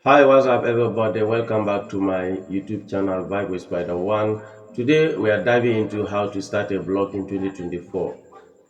Hi, what's up, everybody? Welcome back to my YouTube channel, Vibe with Spiderwan. Today, we are diving into how to start a blog in 2024.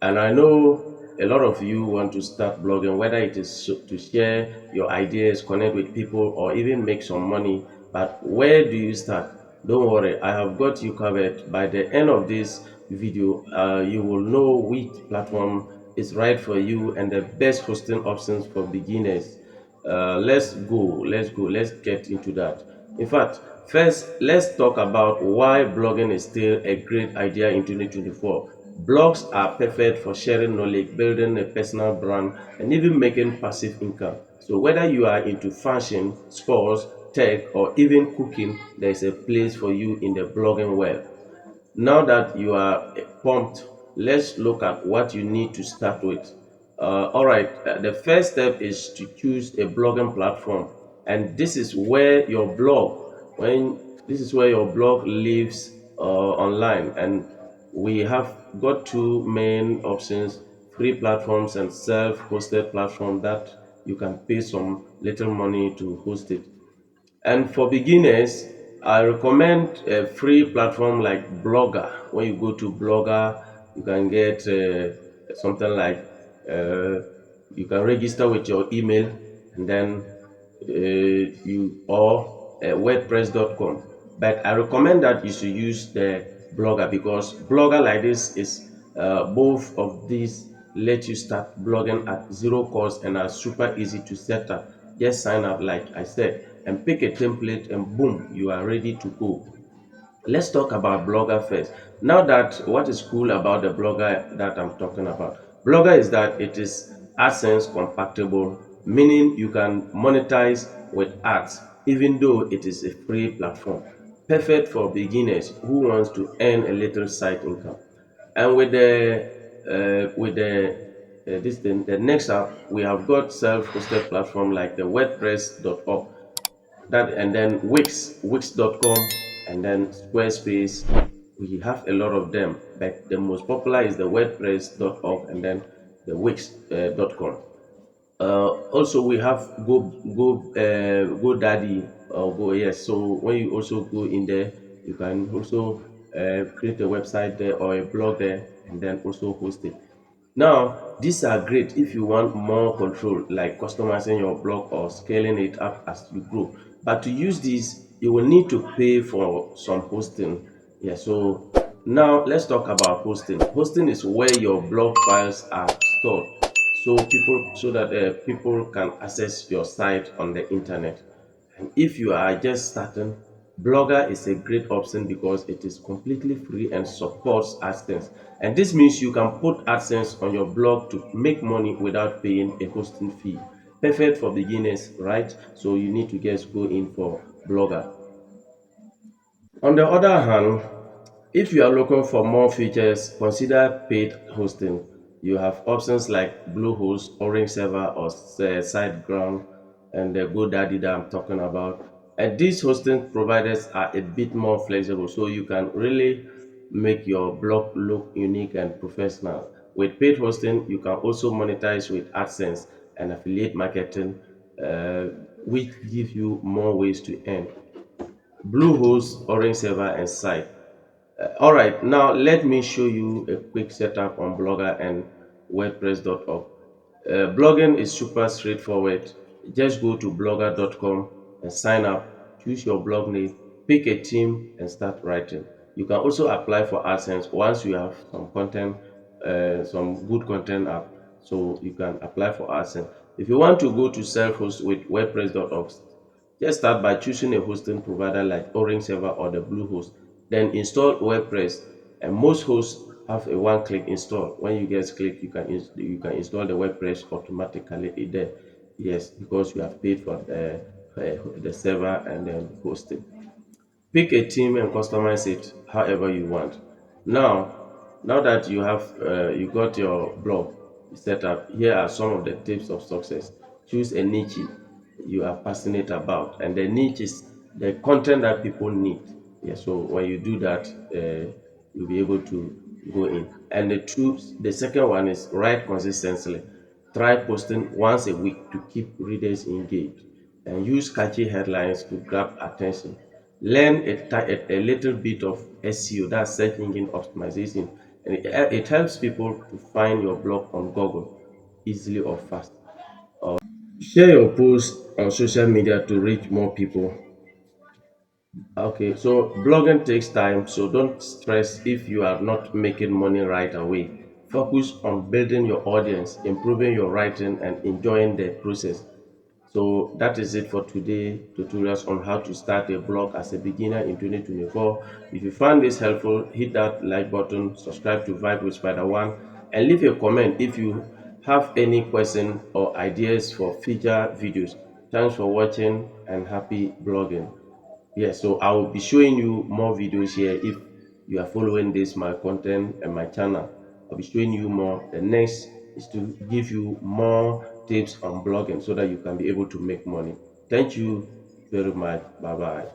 And I know a lot of you want to start blogging, whether it is to share your ideas, connect with people, or even make some money. But where do you start? Don't worry, I have got you covered. By the end of this video, you will know which platform is right for you and the best hosting options for beginners. Let's get into that. In fact, first let's talk about why blogging is still a great idea in 2024. Blogs are perfect for sharing knowledge, building a personal brand, and even making passive income. So whether you are into fashion, sports, tech, or even cooking, there is a place for you in the blogging world. Now that you are pumped, let's look at what you need to start with. All right, the first step is to choose a blogging platform, and this is where your blog lives online. And we have got two main options: free platforms and self-hosted platform that you can pay some little money to host it. And for beginners, I recommend a free platform like Blogger. When you go to Blogger, you can get something like uh, you can register with your email, and then you or WordPress.com. But I recommend that you should use the Blogger, because Blogger like this is both of these let you start blogging at zero cost and are super easy to set up. Just sign up, like I said, and pick a template, and boom, you are ready to go. Let's talk about Blogger first. Now, that what is cool about the Blogger that I'm talking about? Blogger is that it is AdSense compatible, meaning you can monetize with ads, even though it is a free platform. Perfect for beginners who wants to earn a little side income. And with this thing, the next app, we have got self-hosted platform like the WordPress.org, that, and then Wix.com, and then Squarespace. We have a lot of them, but the most popular is the WordPress.org and then the Wix.com. Also, we have GoDaddy or Go. Yes, so when you also go in there, you can also create a website there or a blog there, and then also host it. Now, these are great if you want more control, like customizing your blog or scaling it up as you grow. But to use this, you will need to pay for some hosting. Yeah, so now let's talk about hosting. Hosting is where your blog files are stored, so that people can access your site on the internet. And if you are just starting, Blogger is a great option because it is completely free and supports AdSense. And this means you can put AdSense on your blog to make money without paying a hosting fee. Perfect for beginners, right? So you need to just go in for Blogger. On the other hand, if you are looking for more features, consider paid hosting. You have options like Bluehost, Orange Server, or SiteGround, and the GoDaddy that I'm talking about. And these hosting providers are a bit more flexible, so you can really make your blog look unique and professional. With paid hosting, you can also monetize with AdSense and affiliate marketing, uh, which give you more ways to earn. Bluehost, Orange Server, and Site. All right, now let me show you a quick setup on Blogger and WordPress.org. Blogging is super straightforward. Just go to blogger.com and sign up, choose your blog name, pick a theme, and start writing. You can also apply for AdSense once you have some good content up, so you can apply for AdSense. If you want to go to self-host with WordPress.org, just start by choosing a hosting provider like Orange Server or the Bluehost. Then install WordPress, and most hosts have a one-click install. When you just click, you can install the WordPress automatically there. Yes, because you have paid for the server and then hosting. Pick a theme and customize it however you want. Now, now that you got your blog set up, here are some of the tips of success. Choose a niche you are passionate about, and the niche is the content that people need. Yeah, so when you do that, you'll be able to go in. And the second one is write consistently. Try posting once a week to keep readers engaged. and use catchy headlines to grab attention. Learn a little bit of SEO, that's search engine optimization, and it helps people to find your blog on Google easily or fast. Share your posts on social media to reach more people. Okay, so blogging takes time, so don't stress if you are not making money right away. Focus on building your audience, improving your writing, and enjoying the process. So that is it for today tutorials on how to start a blog as a beginner in 2024. If you found this helpful, hit that like button, subscribe to Vibe with Spider1, and leave a comment if you have any question or ideas for future videos. Thanks for watching and happy blogging. Yes, so I will be showing you more videos here if you are following this my content and my channel. I'll be showing you more. The next is to give you more tips on blogging so that you can be able to make money. Thank you very much. Bye bye.